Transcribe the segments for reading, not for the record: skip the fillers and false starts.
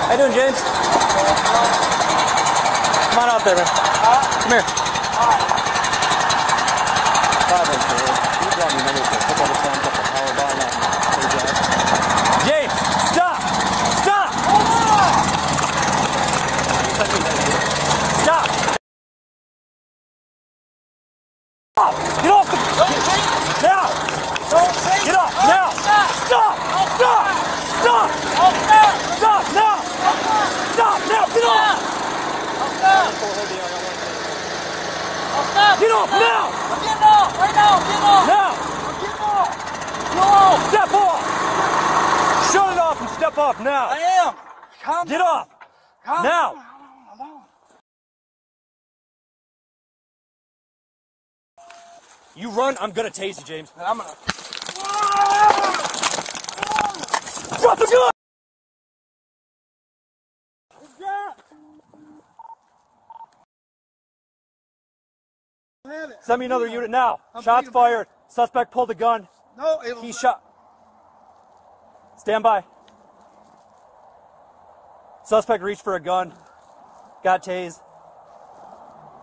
How you doing, James? Come on out there, man. Come here. James, stop! Stop! Stop! Get off the... Now! Get off! Now! Stop! Stop! Stop! Stop! Stop! Now! Stop! Now! Get off! Get off now! I'm getting off! Right now! I'm getting off! Now! I'm getting off! No! Step off! Shut it off and step off now! I am! Calm Get down. off! Calm Now! down. Hold on. You run, I'm gonna tase you, James. And I'm gonna... Drop the gun! Send me another unit now. Shots fired. Suspect pulled a gun. No, it'll... He shot. Stand by. Suspect reached for a gun. Got tased.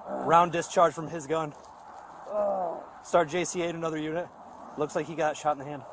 Round discharge from his gun. Start JCA'd another unit. Looks like he got shot in the hand.